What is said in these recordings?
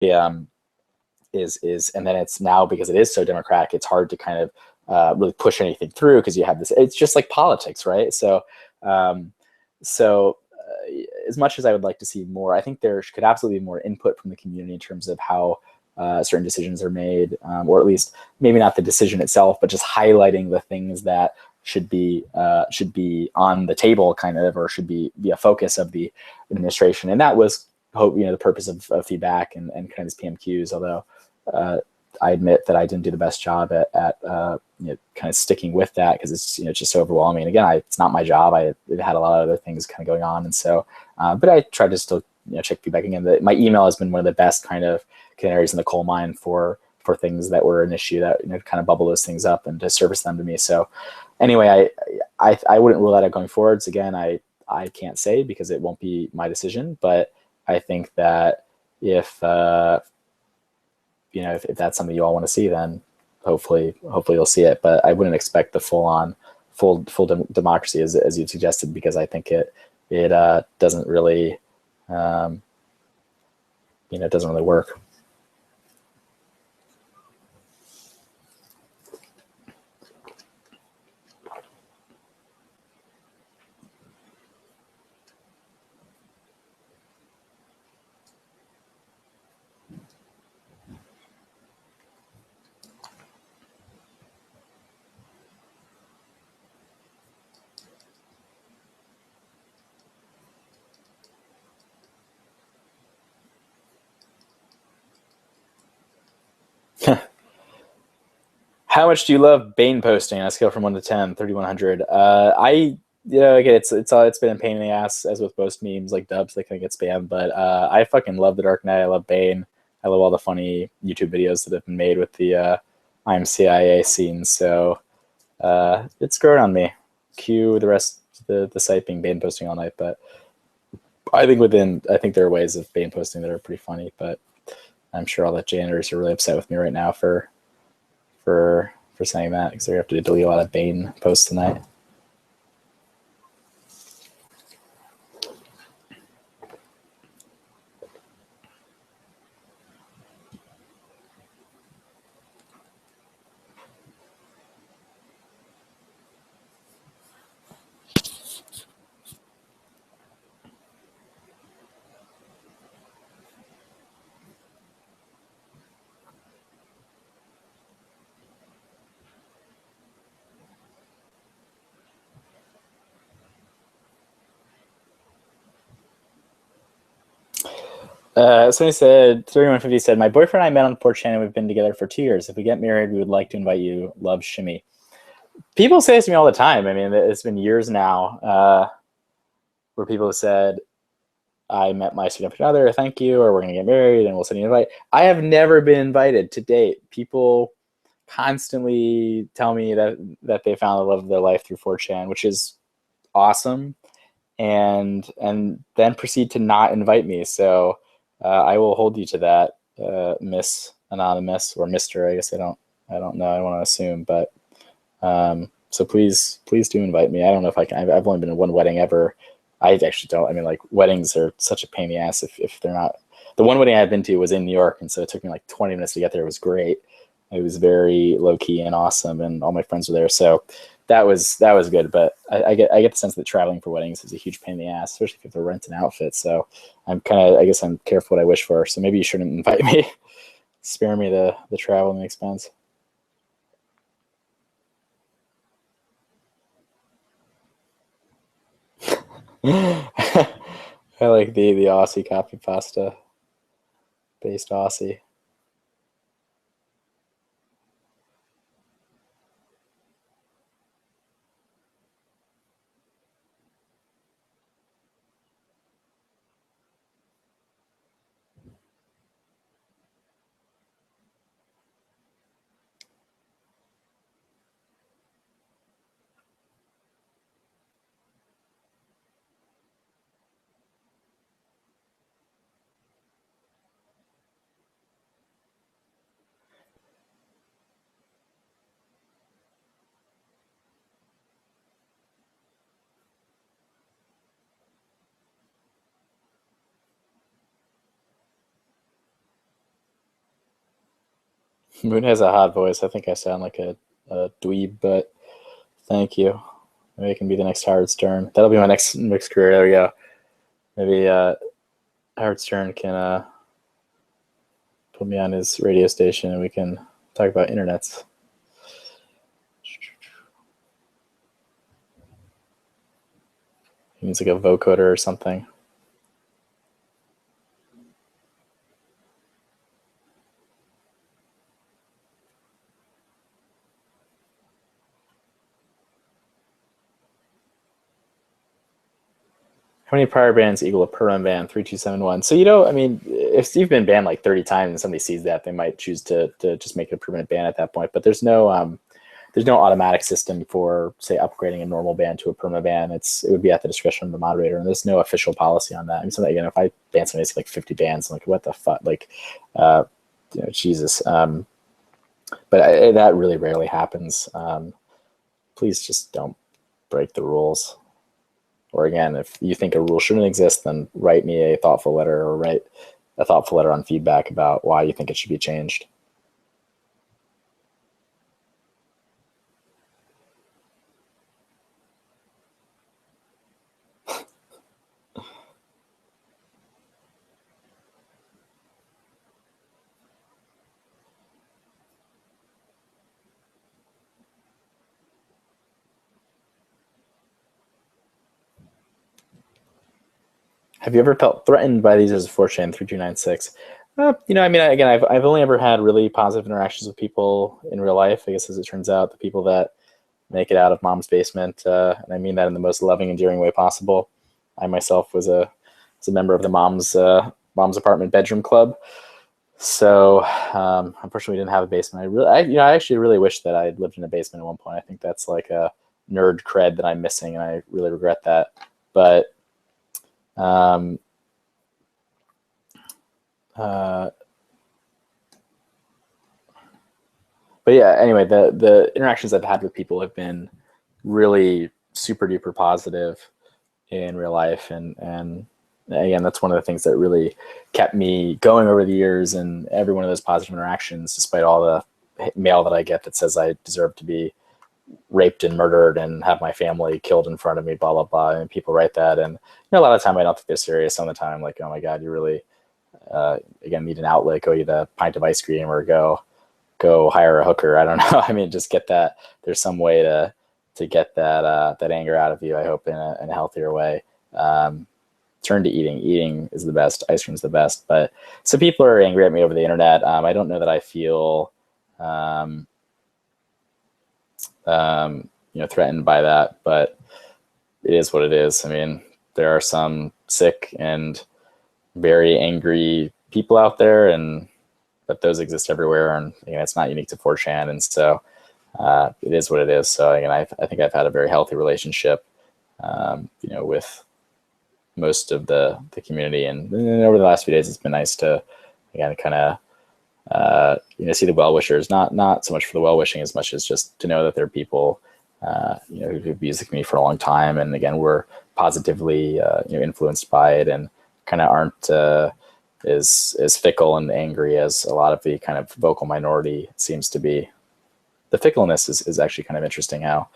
and then it's now, because it is so democratic, it's hard to kind of really push anything through, because you have this, it's just like politics, right? So as much as I would like to see more, I think there could absolutely be more input from the community in terms of how certain decisions are made, or at least maybe not the decision itself, but just highlighting the things that should be on the table, kind of, or should be a focus of the administration. And that was, the purpose of feedback and kind of these PMQs. Although I admit that I didn't do the best job at kind of sticking with that, because it's just so overwhelming. And again, it's not my job. I had a lot of other things kind of going on, and so but I tried to still check feedback again. My email has been one of the best kind of canaries in the coal mine for things that were an issue, that kind of bubble those things up and to surface them to me. So anyway, I wouldn't rule that out going forwards. Again, I can't say, because it won't be my decision, but I think that if if that's something you all want to see, then hopefully you'll see it. But I wouldn't expect the full democracy as you suggested, because I think it doesn't really it doesn't really work. How much do you love Bane posting on a scale from 1 to 10, 3,100? Again, it's been a pain in the ass, as with most memes like dubs, they kind of get spammed. But I fucking love the Dark Knight. I love Bane. I love all the funny YouTube videos that have been made with the I'm CIA scenes. So it's grown on me. Cue the rest of the site being Bane posting all night. But I think there are ways of Bane posting that are pretty funny. But I'm sure all the janitors are really upset with me right now for saying that, because they're going to have to delete a lot of Bane posts tonight. Somebody said, 3150 said, my boyfriend and I met on 4chan and we've been together for 2 years. If we get married, we would like to invite you. Love, Shimmy. People say this to me all the time. I mean, it's been years now where people have said, I met my significant other, thank you, or we're going to get married and we'll send you an invite. I have never been invited to date. People constantly tell me that they found the love of their life through 4chan, which is awesome, and then proceed to not invite me. So I will hold you to that, Miss Anonymous, or Mr. I guess I don't know. I don't want to assume, but so please do invite me. I don't know if I can. I've only been in one wedding ever. I actually don't. I mean, like, weddings are such a pain in the ass if they're not. The one wedding I've been to was in New York, and so it took me like 20 minutes to get there. It was great. It was very low key and awesome, and all my friends were there. So that was good. But I get the sense that traveling for weddings is a huge pain in the ass, especially if you're renting outfits. So I guess I'm careful what I wish for. So maybe you shouldn't invite me. Spare me the travel and the expense. I like the Aussie copy pasta based Aussie. Moon has a hot voice. I think I sound like a dweeb, but thank you. Maybe it can be the next Howard Stern. That'll be my next career. There we go. Maybe Howard Stern can put me on his radio station and we can talk about internets. He needs like a vocoder or something. How many prior bans equal a permanent ban? 3271. So, I mean, if you've been banned like 30 times and somebody sees that, they might choose to just make it a permanent ban at that point. But there's no automatic system for, say, upgrading a normal ban to a perma ban. It would be at the discretion of the moderator, and there's no official policy on that. I mean, so again, if I ban somebody, it's like 50 bans, I'm like, what the fuck? Like, Jesus. But that really rarely happens. Please just don't break the rules. Or again, if you think a rule shouldn't exist, then write me a thoughtful letter or write a thoughtful letter on feedback about why you think it should be changed. Have you ever felt threatened by these as a 4chan 3296? I mean, again, I've only ever had really positive interactions with people in real life. I guess as it turns out, the people that make it out of mom's basement, and I mean that in the most loving, endearing way possible. I myself was a member of the mom's apartment bedroom club. So unfortunately, we didn't have a basement. I actually really wish that I had lived in a basement at one point. I think that's like a nerd cred that I'm missing, and I really regret that. But but yeah, anyway, the interactions I've had with people have been really super duper positive in real life, and again, that's one of the things that really kept me going over the years. And every one of those positive interactions, despite all the mail that I get that says I deserve to be raped and murdered and have my family killed in front of me, blah, blah, blah. And people write that. And a lot of the time I don't think they're serious. Some of the time I'm like, oh my God, you really, again, need an outlet, go eat a pint of ice cream or go hire a hooker. I don't know. I mean, just get that. There's some way to get that anger out of you, I hope, in a healthier way. Turn to eating. Eating is the best. Ice cream's the best. But so people are angry at me over the internet. I don't know that I feel, threatened by that, but it is what it is. I mean, there are some sick and very angry people out there, but those exist everywhere, and it's not unique to 4chan, and so it is what it is. So again, I think I've had a very healthy relationship, with most of the community, and over the last few days, it's been nice to again kind of see the well-wishers, not so much for the well-wishing as much as just to know that there are people, who've used the community for a long time. And again, we're positively, influenced by it and kind of aren't as fickle and angry as a lot of the kind of vocal minority seems to be. The fickleness is actually kind of interesting how,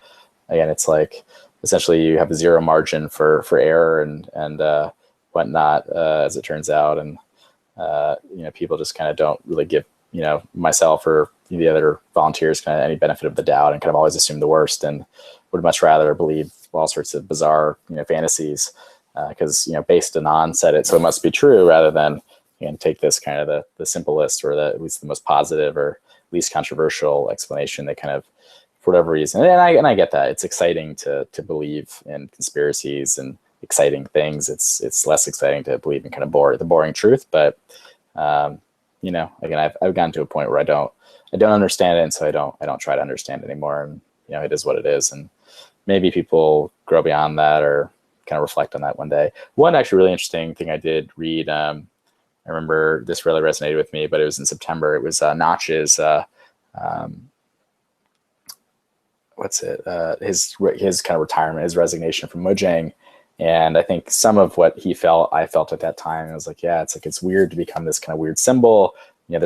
again, it's like essentially you have a zero margin for error and whatnot, as it turns out. And people just kind of don't really give, myself or the other volunteers kind of any benefit of the doubt and kind of always assume the worst and would much rather believe all sorts of bizarre, fantasies because, based on said it, so it must be true, rather than, take this kind of the simplest or at least the most positive or least controversial explanation that kind of, for whatever reason. And I get that. It's exciting to believe in conspiracies and exciting things. It's less exciting to believe in kind of the boring truth. But again, I've gotten to a point where I don't understand it, and so I don't try to understand it anymore. And it is what it is. And maybe people grow beyond that or kind of reflect on that one day. One actually really interesting thing I did read. I remember this really resonated with me, but it was in September. It was Notch's. His kind of retirement, his resignation from Mojang. And I think some of what he felt, I felt at that time. I was like, yeah, it's weird to become this kind of weird symbol